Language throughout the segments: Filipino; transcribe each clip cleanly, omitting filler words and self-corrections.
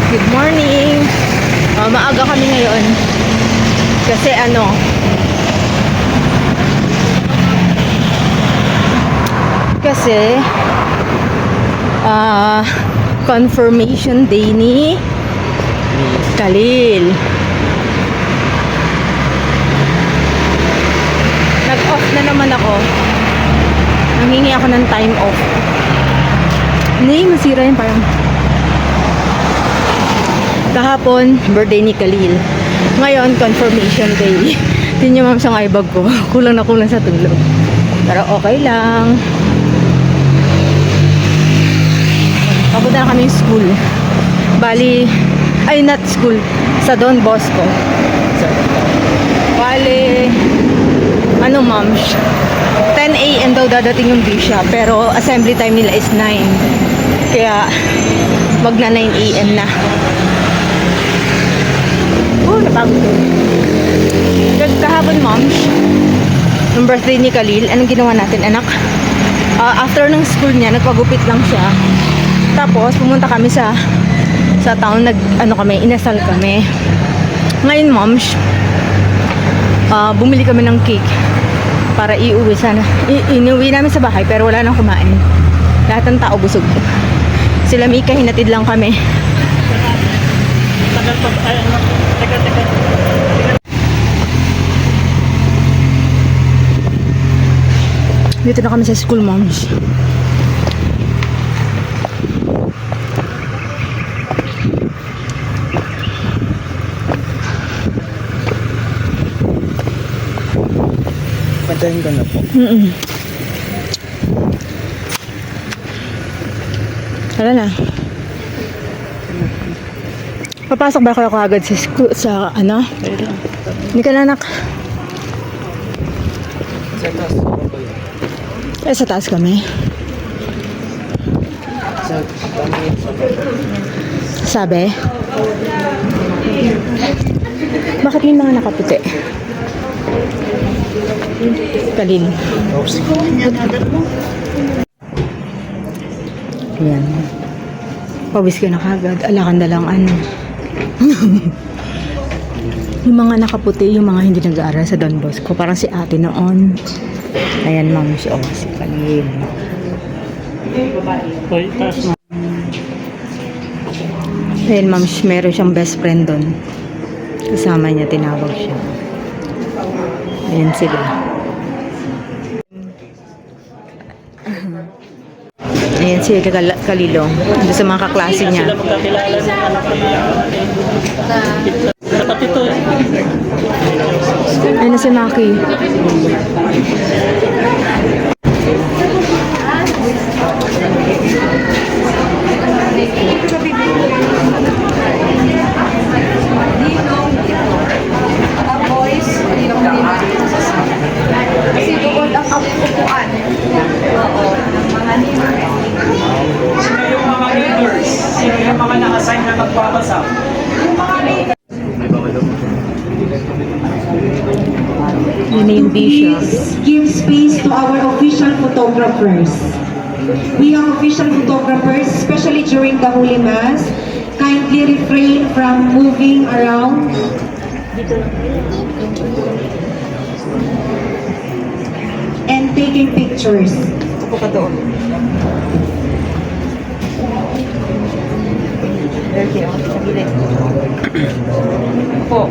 Good morning. Maaga kami ngayon. Kasi confirmation day ni Khalil. Nag-off na naman ako. Nanghingi ako ng time off. Hindi, masira yun parang. Kahapon, birthday ni Khalil. Ngayon, confirmation day. Tingnan niyo ma'am sa ibag ko. Kulang na kulang sa tulog. Pero okay lang. Papunta na kami yung school. Bali, not school. Sa Don Bosco. Bali, ma'am? 10 a.m. daw dadating yung bisya. Pero assembly time nila is 9. Kaya, wag na 9 a.m. na. Napagod ko. Kahapon, ma'am, yung birthday ni Khalil, anong ginawa natin, anak? After ng school niya, nagpagupit lang siya. Tapos, pumunta kami sa town, inasal kami. Ngayon, ma'am, bumili kami ng cake para iuwi sana. Inuwi namin sa bahay, pero wala nang kumain. Lahat ng tao busog. Sila Mika, hinatid lang kami. Teka. Dito na kami sa school, moms. Patayin ko na po. Wala na. Papasok ba kayo kagad sa school, Hindi ka na, anak. Sa taas kami. Sabi? Bakit may mga nakaputi? Khalil. Yan. Pawis ka na kagad. Alakan na lang yung mga nakaputi, yung mga hindi nag-aaral sa Don Bosco. Parang si ate noon. Ayan, ma'am, si Khalil. Ayan, ma'am, meron siyang best friend doon. Kasama niya, tinawag siya. Ayan sila. Ayan si Khalilo. Doon sa mga kaklase niya. Ayan na si Maki. Kasi doon ang upuan. Oo. Sino yung mga leaders? Sino yung mga naka-assign na magpapasa? Yun na yung bishop. Give space to our official photographers. We are official photographers, especially during the Holy Mass. Kindly refrain from moving around. And taking pictures. Upo ka doon. Okay, sa gilid. Upo.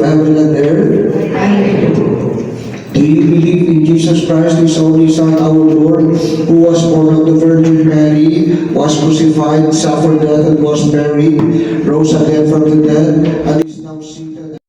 Heaven and earth. Do you believe in Jesus Christ, His only Son, our Lord, who was born of the Virgin Mary, was crucified, suffered death, and was buried, rose again from the dead, and is now seated?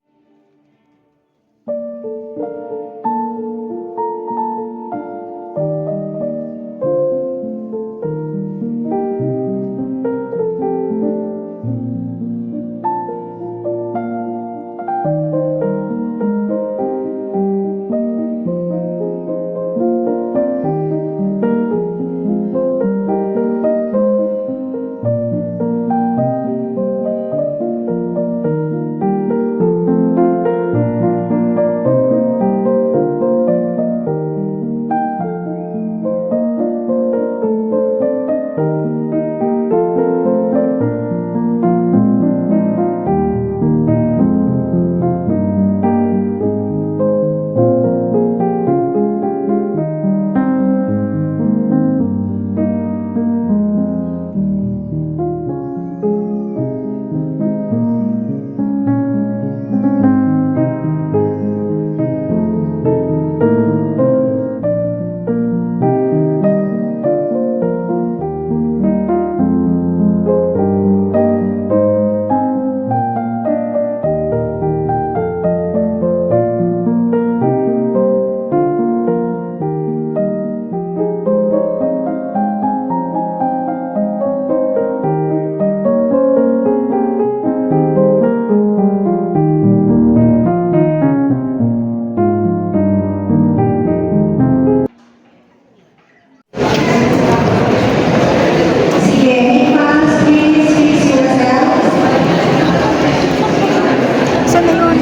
Saan na yun?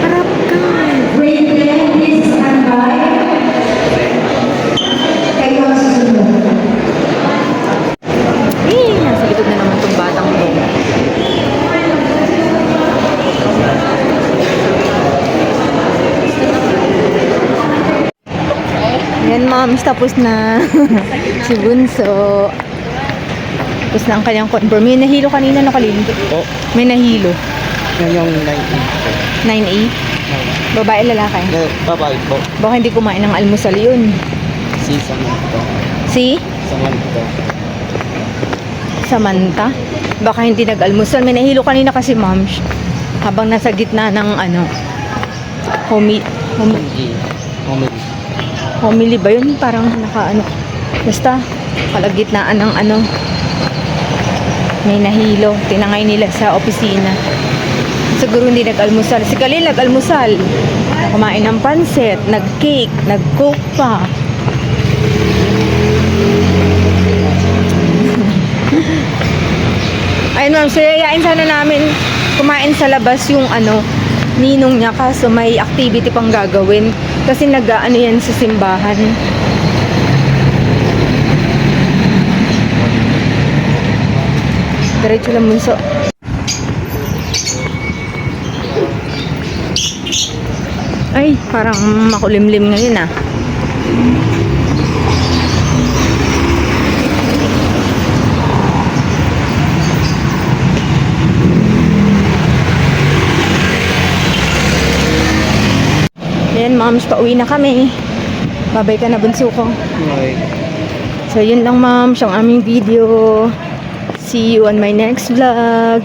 Harap ka. Grade 10, please stand by. Kayo ang susunod. Nasa likod na naman tong batang to. Yan, moms, tapos na. Si Bunso. Tapos na ang kanyang confirm. May nahilo kanina, nakalilito. Po. May nahilo. Yan yung 19 po. 9A. Babae, lalaki. Babae po. Baka hindi kumain ng almusal yun. Si Samantha. Si Samantha. Samantha. Baka hindi nag-almusal. May nahilo kanina kasi, moms. Habang nasa gitna ng homily. Homily ba yun? Parang basta kalagitnaan ng may nahilo. Tinangay nila sa opisina. Siguro hindi nag-almusal. Si Kalil nag-almusal. Kumain ng pansit, nag-cake, nag-coke pa. Ayun, ma'am, so yayain sana namin kumain sa labas yung ninong niya, kaso may activity pang gagawin kasi yan sa simbahan. Diretso lang, Bunso. Ay, parang makulimlim ngayon ah. Ayan, moms, pauwi na kami. Babay ka na, bunso ko. Okay. So, yun lang, moms, ang aming video. See you on my next vlog.